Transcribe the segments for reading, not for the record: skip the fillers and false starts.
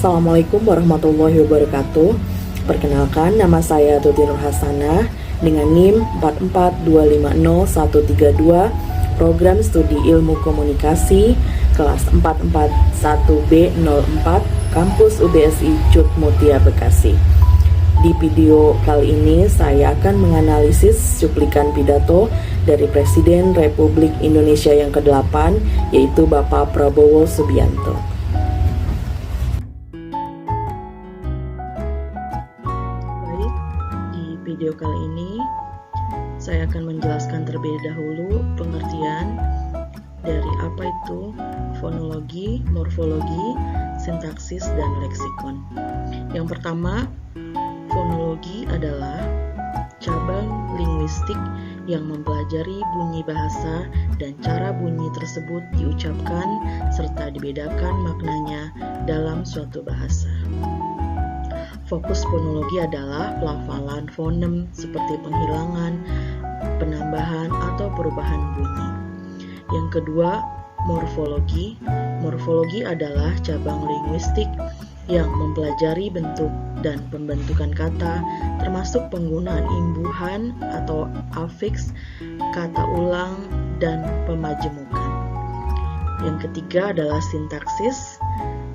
Assalamualaikum warahmatullahi wabarakatuh. Perkenalkan, nama saya Tuti Nur Hasanah dengan NIM 44250-132, Program Studi Ilmu Komunikasi, kelas 441B04, Kampus UBSI Cut Mutia Bekasi. Di video kali ini saya akan menganalisis cuplikan pidato dari Presiden Republik Indonesia yang ke-8, yaitu Bapak Prabowo Subianto. Baik, di video kali ini saya akan menjelaskan terlebih dahulu pengertian dari apa itu fonologi, morfologi, sintaksis, dan leksikon. Yang pertama, fonologi adalah cabang linguistik yang mempelajari bunyi bahasa dan cara bunyi tersebut diucapkan serta dibedakan maknanya dalam suatu bahasa. Fokus fonologi adalah pelafalan fonem seperti penghilangan, penambahan, atau perubahan bunyi. Yang kedua, morfologi. Morfologi adalah cabang linguistik yang mempelajari bentuk dan pembentukan kata, termasuk penggunaan imbuhan atau afiks, kata ulang, dan pemajemukan. Yang ketiga adalah sintaksis.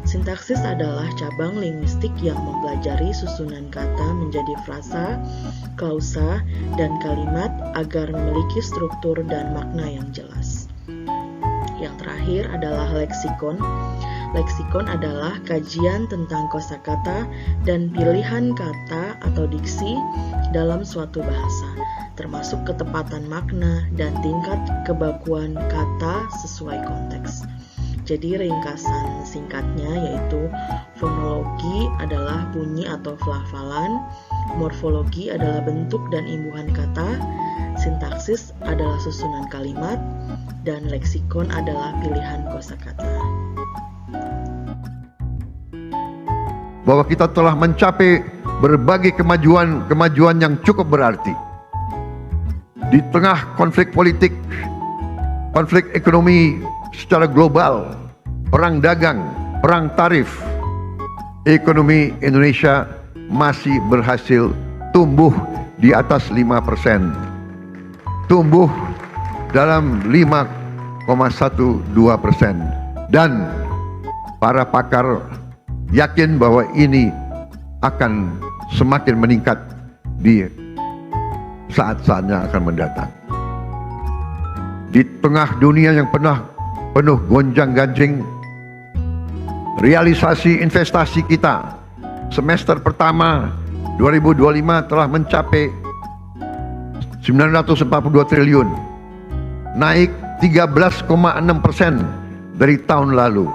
Sintaksis adalah cabang linguistik yang mempelajari susunan kata menjadi frasa, klausa, dan kalimat agar memiliki struktur dan makna yang jelas. Yang terakhir adalah leksikon. Leksikon adalah kajian tentang kosakata dan pilihan kata atau diksi dalam suatu bahasa, termasuk ketepatan makna dan tingkat kebakuan kata sesuai konteks. Jadi ringkasan singkatnya yaitu fonologi adalah bunyi atau pelafalan, morfologi adalah bentuk dan imbuhan kata, sintaksis adalah susunan kalimat, dan leksikon adalah pilihan kosakata. Bahwa kita telah mencapai berbagai kemajuan yang cukup berarti. Di tengah konflik politik, konflik ekonomi secara global, perang dagang, perang tarif, ekonomi Indonesia masih berhasil tumbuh di atas 5%. Tumbuh dalam 5,12%. Dan para pakar yakin bahwa ini akan semakin meningkat di saat-saatnya akan mendatang. Di tengah dunia yang penuh gonjang-ganjing, realisasi investasi kita semester pertama 2025 telah mencapai 942 triliun, naik 13,6% dari tahun lalu.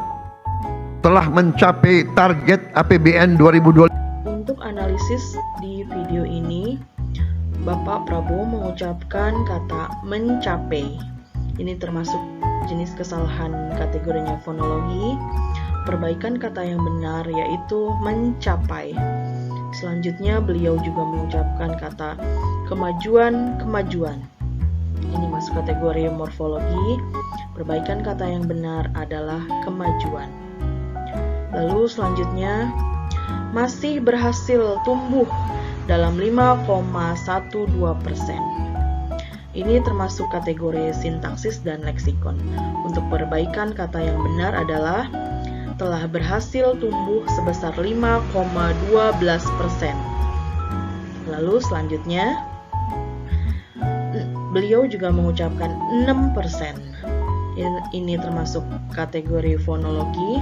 Telah mencapai target APBN 2020. Untuk analisis di video ini, Bapak Prabowo mengucapkan kata mencapai. Ini termasuk jenis kesalahan kategorinya fonologi. Perbaikan kata yang benar yaitu mencapai. Selanjutnya beliau juga mengucapkan kata kemajuan. Ini masuk kategori morfologi. Perbaikan kata yang benar adalah kemajuan. Lalu selanjutnya, masih berhasil tumbuh dalam 5,12%. Ini termasuk kategori sintaksis dan leksikon. Untuk perbaikan kata yang benar adalah telah berhasil tumbuh sebesar 5,12%. Lalu selanjutnya, beliau juga mengucapkan 6%. Ini termasuk kategori fonologi.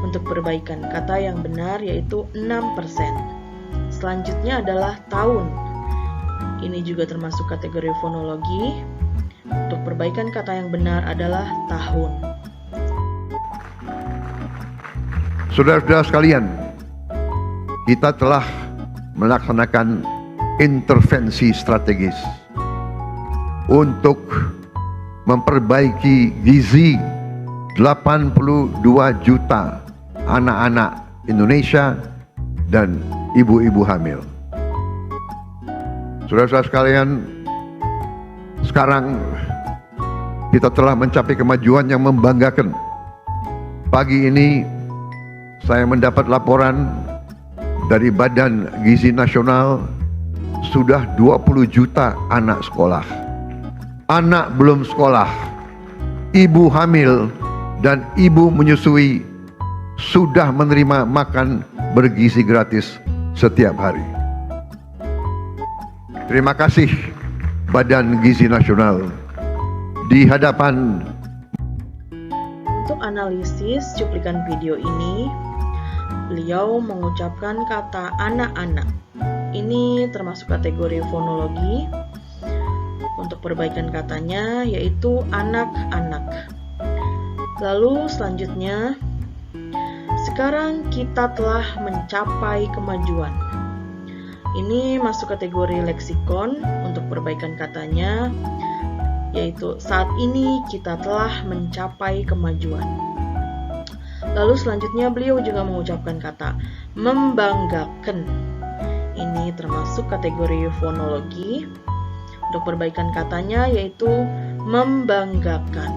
Untuk perbaikan kata yang benar yaitu 6%. Selanjutnya adalah tahun. Ini juga termasuk kategori fonologi. Untuk perbaikan kata yang benar adalah tahun. Saudara-saudara sekalian, kita telah melaksanakan intervensi strategis untuk memperbaiki gizi 82 juta anak-anak Indonesia dan ibu-ibu hamil. Saudara-saudara sekalian, sekarang kita telah mencapai kemajuan yang membanggakan. Pagi ini saya mendapat laporan dari Badan Gizi Nasional sudah 20 juta anak sekolah. Anak belum sekolah, ibu hamil dan ibu menyusui sudah menerima makan bergizi gratis setiap hari. Terima kasih Badan Gizi Nasional. Di hadapan Untuk analisis cuplikan video ini, beliau mengucapkan kata anak-anak. Ini termasuk kategori fonologi. Untuk perbaikan katanya yaitu anak-anak. Lalu selanjutnya, sekarang kita telah mencapai kemajuan. Ini masuk kategori leksikon. Untuk perbaikan katanya yaitu saat ini kita telah mencapai kemajuan. Lalu selanjutnya beliau juga mengucapkan kata membanggakan. Ini termasuk kategori fonologi. Untuk perbaikan katanya yaitu membanggakan.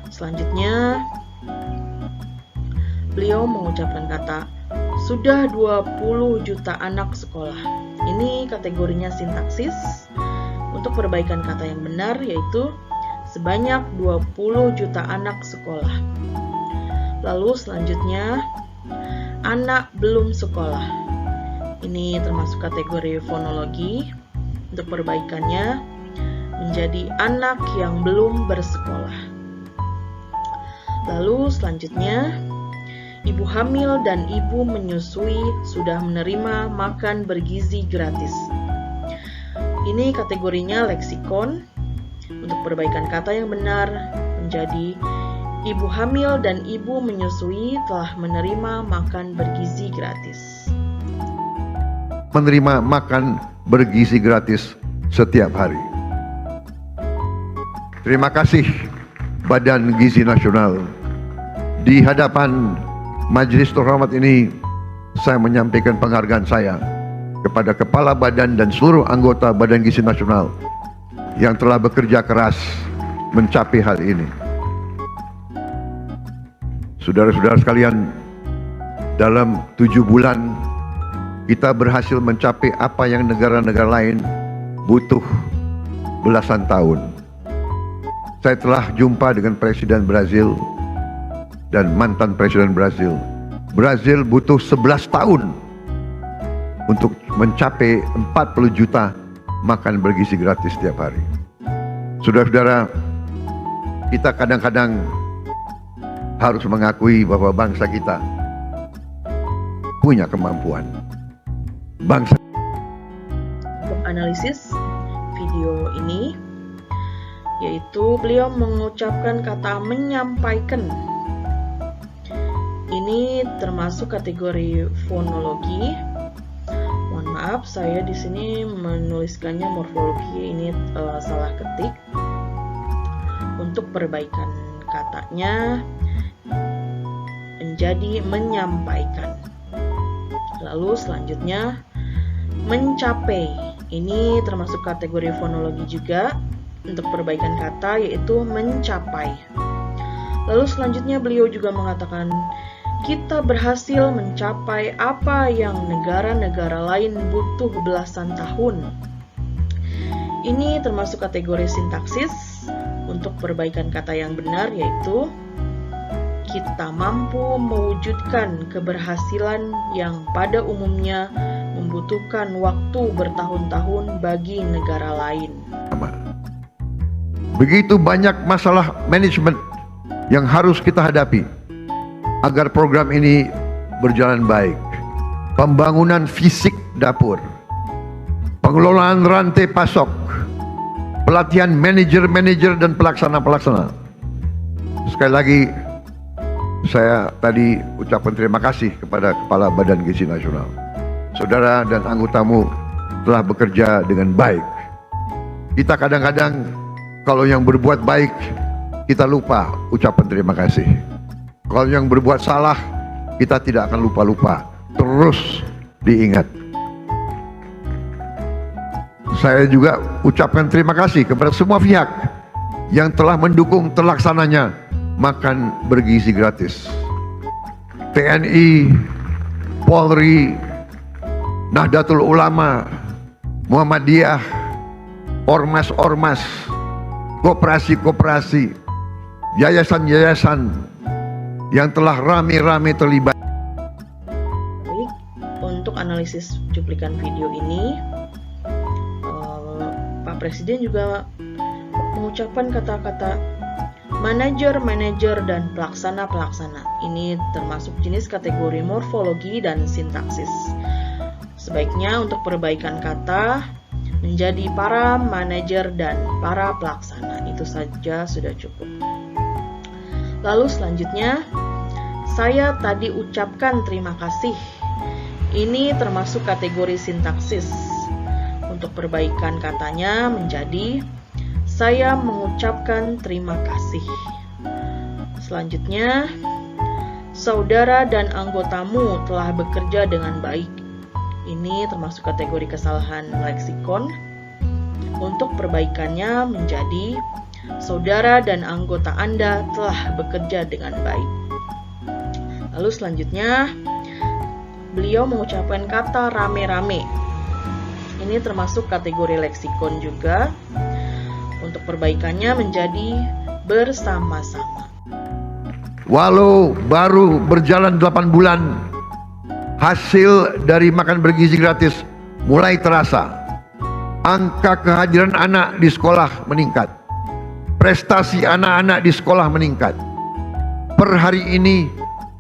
Selanjutnya beliau mengucapkan kata sudah 20 juta anak sekolah. Ini kategorinya sintaksis. Untuk perbaikan kata yang benar yaitu sebanyak 20 juta anak sekolah. Lalu selanjutnya anak belum sekolah. Ini termasuk kategori fonologi. Untuk perbaikannya menjadi anak yang belum bersekolah. Lalu selanjutnya ibu hamil dan ibu menyusui sudah menerima makan bergizi gratis. Ini kategorinya leksikon. Untuk perbaikan kata yang benar menjadi ibu hamil dan ibu menyusui telah menerima makan bergizi gratis. menerima makan bergizi gratis setiap hari. Terima kasih Badan Gizi Nasional. Di hadapan majelis terhormat ini, saya menyampaikan penghargaan saya kepada Kepala Badan dan seluruh anggota Badan Gizi Nasional yang telah bekerja keras mencapai hal ini. Saudara-saudara sekalian, dalam 7 bulan kita berhasil mencapai apa yang negara-negara lain butuh belasan tahun. Saya telah jumpa dengan Presiden Brazil dan mantan Presiden Brazil. Brazil butuh 11 tahun untuk mencapai 40 juta makan bergizi gratis setiap hari. Saudara-saudara, kita kadang-kadang harus mengakui bahwa bangsa kita punya kemampuan. Bangsa Untuk analisis video ini, yaitu beliau mengucapkan kata menyampaikan. Ini termasuk kategori fonologi. Mohon maaf, saya di sini menuliskannya morfologi, ini salah ketik. Untuk perbaikan katanya menjadi menyampaikan. Lalu selanjutnya mencapai. Ini termasuk kategori fonologi juga. Untuk perbaikan kata yaitu mencapai. Lalu selanjutnya beliau juga mengatakan kita berhasil mencapai apa yang negara-negara lain butuh belasan tahun. Ini termasuk kategori sintaksis. Untuk perbaikan kata yang benar yaitu kita mampu mewujudkan keberhasilan yang pada umumnya membutuhkan waktu bertahun-tahun bagi negara lain. Begitu banyak masalah manajemen yang harus kita hadapi agar program ini berjalan baik. Pembangunan fisik dapur, pengelolaan rantai pasok, pelatihan manajer-manajer dan pelaksana-pelaksana. Sekali lagi, saya tadi ucapkan terima kasih kepada Kepala Badan Gizi Nasional. Saudara dan anggotamu telah bekerja dengan baik. Kita kadang-kadang kalau yang berbuat baik, kita lupa ucapan terima kasih. Kalau yang berbuat salah, kita tidak akan lupa-lupa. Terus diingat. Saya juga ucapkan terima kasih kepada semua pihak yang telah mendukung terlaksananya makan bergizi gratis. TNI, Polri, Nahdlatul Ulama, Muhammadiyah, ormas-ormas, koperasi-koperasi, yayasan-yayasan yang telah rame-rame terlibat. Baik, untuk analisis cuplikan video ini, Pak Presiden juga mengucapkan kata-kata manajer-manajer dan pelaksana-pelaksana. Ini termasuk jenis kategori morfologi dan sintaksis. Sebaiknya untuk perbaikan kata menjadi para manajer dan para pelaksana. Itu saja sudah cukup. Lalu selanjutnya, saya tadi ucapkan terima kasih. Ini termasuk kategori sintaksis. Untuk perbaikan katanya menjadi saya mengucapkan terima kasih. Selanjutnya, saudara dan anggotamu telah bekerja dengan baik. Ini termasuk kategori kesalahan leksikon. Untuk perbaikannya menjadi saudara dan anggota Anda telah bekerja dengan baik. Lalu selanjutnya, beliau mengucapkan kata rame-rame. Ini termasuk kategori leksikon juga. Untuk perbaikannya menjadi bersama-sama. Walau baru berjalan 8 bulan, hasil dari makan bergizi gratis mulai terasa. Angka kehadiran anak di sekolah meningkat. Prestasi anak-anak di sekolah meningkat. Per hari ini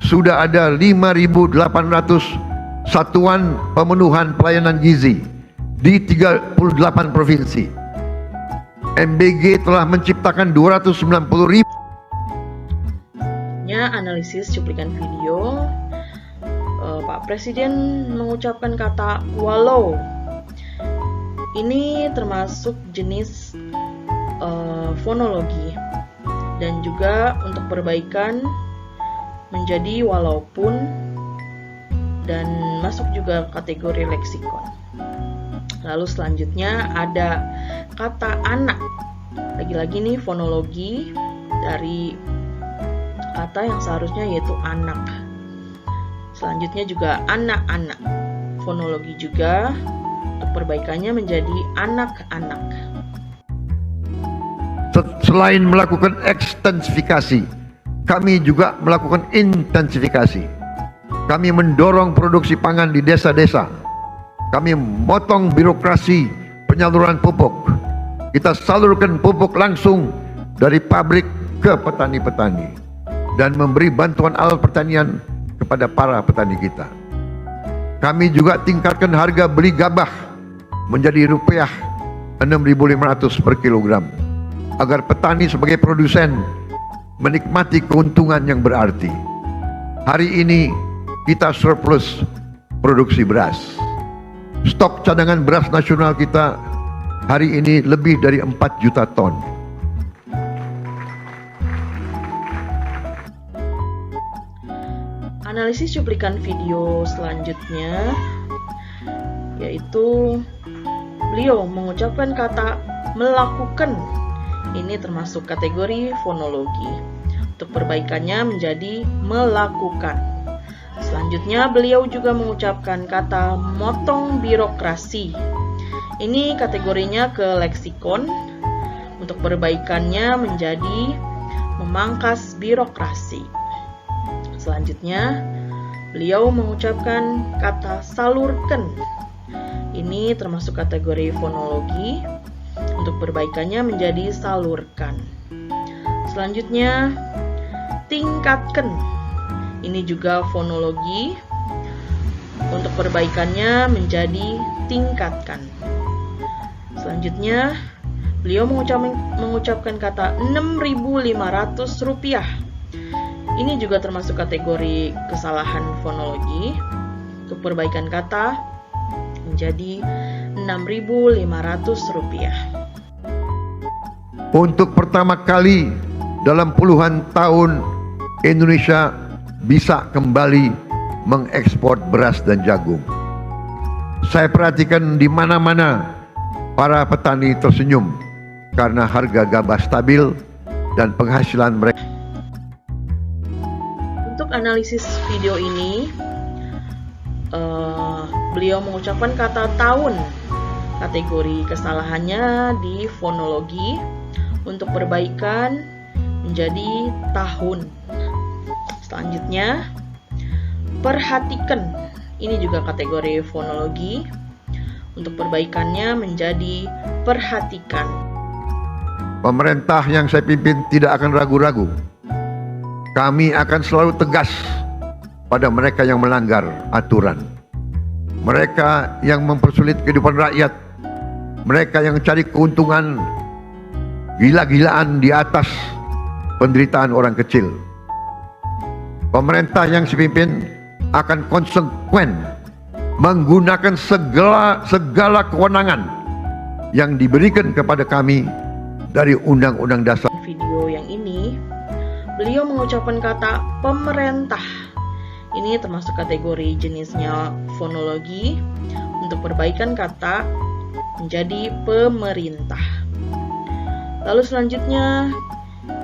sudah ada 5.800 satuan pemenuhan pelayanan gizi di 38 provinsi. MBG telah menciptakan 290.000. Analisis cuplikan video, Pak Presiden mengucapkan kata walau. Ini termasuk jenis fonologi, dan juga untuk perbaikan menjadi walaupun, dan masuk juga kategori leksikon. Lalu selanjutnya ada kata anak. Lagi-lagi nih fonologi dari kata yang seharusnya yaitu anak. Selanjutnya juga anak-anak. Fonologi juga, untuk perbaikannya menjadi anak-anak. Selain melakukan ekstensifikasi, kami juga melakukan intensifikasi. Kami mendorong produksi pangan di desa-desa. Kami memotong birokrasi penyaluran pupuk. Kita salurkan pupuk langsung dari pabrik ke petani-petani dan memberi bantuan alat pertanian kepada para petani kita. Kami juga tingkatkan harga beli gabah menjadi rupiah 6.500 per kilogram agar petani sebagai produsen menikmati keuntungan yang berarti. Hari ini kita surplus produksi beras. Stok cadangan beras nasional kita hari ini lebih dari 4 juta ton. Analisis cuplikan video selanjutnya yaitu beliau mengucapkan kata melakukan. Ini termasuk kategori fonologi. Untuk perbaikannya menjadi melakukan. Selanjutnya beliau juga mengucapkan kata motong birokrasi. Ini kategorinya ke leksikon. Untuk perbaikannya menjadi memangkas birokrasi. Selanjutnya beliau mengucapkan kata salurkan. Ini termasuk kategori fonologi. Untuk perbaikannya menjadi salurkan. Selanjutnya tingkatkan. Ini juga fonologi. Untuk perbaikannya menjadi tingkatkan. Selanjutnya beliau mengucapkan kata 6.500 rupiah. Ini juga termasuk kategori kesalahan fonologi. Untuk perbaikan kata menjadi 6.500 rupiah. Untuk pertama kali dalam puluhan tahun Indonesia bisa kembali mengekspor beras dan jagung. Saya perhatikan di mana-mana para petani tersenyum karena harga gabah stabil dan penghasilan mereka. Untuk analisis video ini, beliau mengucapkan kata tahun. Kategori kesalahannya di fonologi untuk perbaikan menjadi tahun. Selanjutnya, perhatikan. Ini juga kategori fonologi. Untuk perbaikannya menjadi perhatikan. Pemerintah yang saya pimpin tidak akan ragu-ragu. Kami akan selalu tegas pada mereka yang melanggar aturan. Mereka yang mempersulit kehidupan rakyat. Mereka yang cari keuntungan gila-gilaan di atas penderitaan orang kecil. Pemerintah yang saya pimpin akan konsekuen menggunakan segala kewenangan yang diberikan kepada kami dari Undang-Undang Dasar. Video yang ini, beliau mengucapkan kata pemerintah. Ini termasuk kategori jenisnya fonologi. Untuk perbaikan kata menjadi pemerintah. Lalu selanjutnya,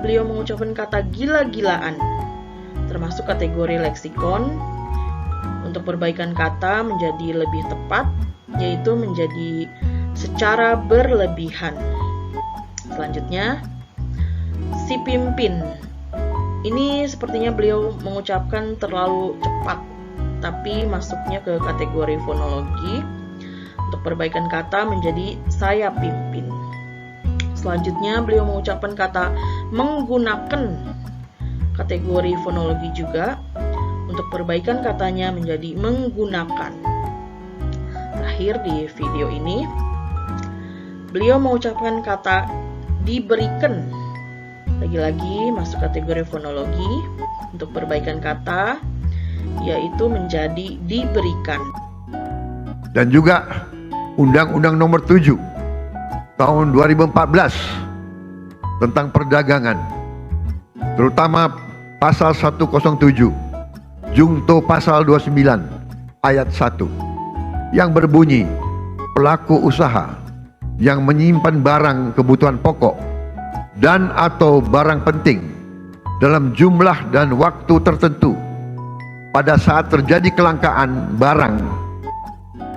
beliau mengucapkan kata gila-gilaan. Termasuk kategori leksikon. Untuk perbaikan kata menjadi lebih tepat, yaitu menjadi secara berlebihan. Selanjutnya, si pimpin. Ini sepertinya beliau mengucapkan terlalu cepat, tapi masuknya ke kategori fonologi. Untuk perbaikan kata menjadi saya pimpin. Selanjutnya, beliau mengucapkan kata menggunakan. Kategori fonologi juga. Untuk perbaikan katanya menjadi menggunakan. Terakhir di video ini, beliau mengucapkan kata diberikan. Lagi-lagi masuk kategori fonologi. Untuk perbaikan kata yaitu menjadi diberikan. Dan juga Undang-Undang Nomor 7 Tahun 2014 tentang perdagangan, terutama pasal 107 Jungto pasal 29 ayat 1 yang berbunyi, pelaku usaha yang menyimpan barang kebutuhan pokok dan atau barang penting dalam jumlah dan waktu tertentu pada saat terjadi kelangkaan barang,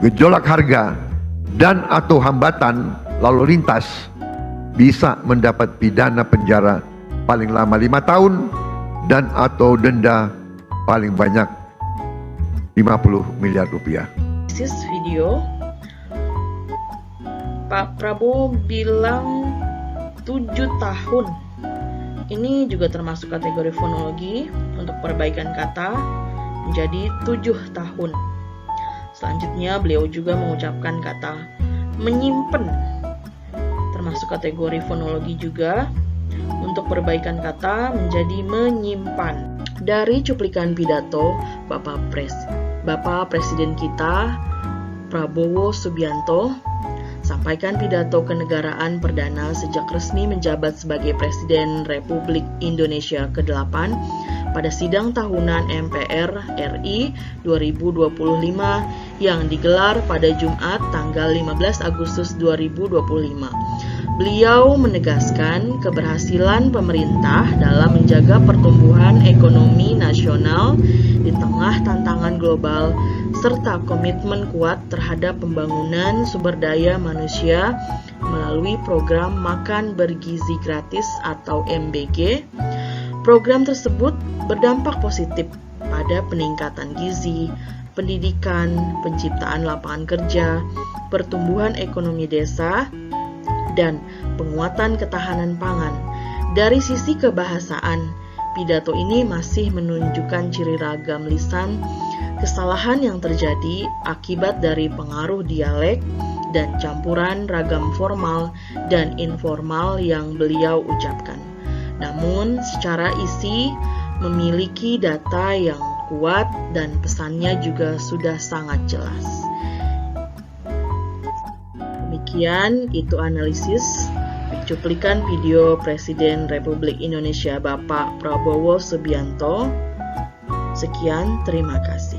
gejolak harga dan atau hambatan lalu lintas bisa mendapat pidana penjara paling lama 5 tahun dan atau denda paling banyak 50 miliar rupiah. This video, Pak Prabowo bilang 7 tahun. Ini juga termasuk kategori fonologi. Untuk perbaikan kata menjadi 7 tahun. Selanjutnya beliau juga mengucapkan kata menyimpan. Termasuk kategori fonologi juga. Untuk perbaikan kata menjadi menyimpan. Dari cuplikan pidato Bapak Presiden kita, Prabowo Subianto, sampaikan pidato kenegaraan perdana sejak resmi menjabat sebagai Presiden Republik Indonesia ke-8 pada sidang tahunan MPR RI 2025 yang digelar pada Jumat tanggal 15 Agustus 2025. Beliau menegaskan keberhasilan pemerintah dalam menjaga pertumbuhan ekonomi nasional di tengah tantangan global serta komitmen kuat terhadap pembangunan sumber daya manusia melalui program Makan Bergizi Gratis atau MBG. Program tersebut berdampak positif pada peningkatan gizi, pendidikan, penciptaan lapangan kerja, pertumbuhan ekonomi desa, dan penguatan ketahanan pangan. Dari sisi kebahasaan, pidato ini masih menunjukkan ciri ragam lisan, kesalahan yang terjadi akibat dari pengaruh dialek dan campuran ragam formal dan informal yang beliau ucapkan. Namun, secara isi memiliki data yang kuat dan pesannya juga sudah sangat jelas. Demikian itu analisis cuplikan video Presiden Republik Indonesia Bapak Prabowo Subianto. Sekian, terima kasih.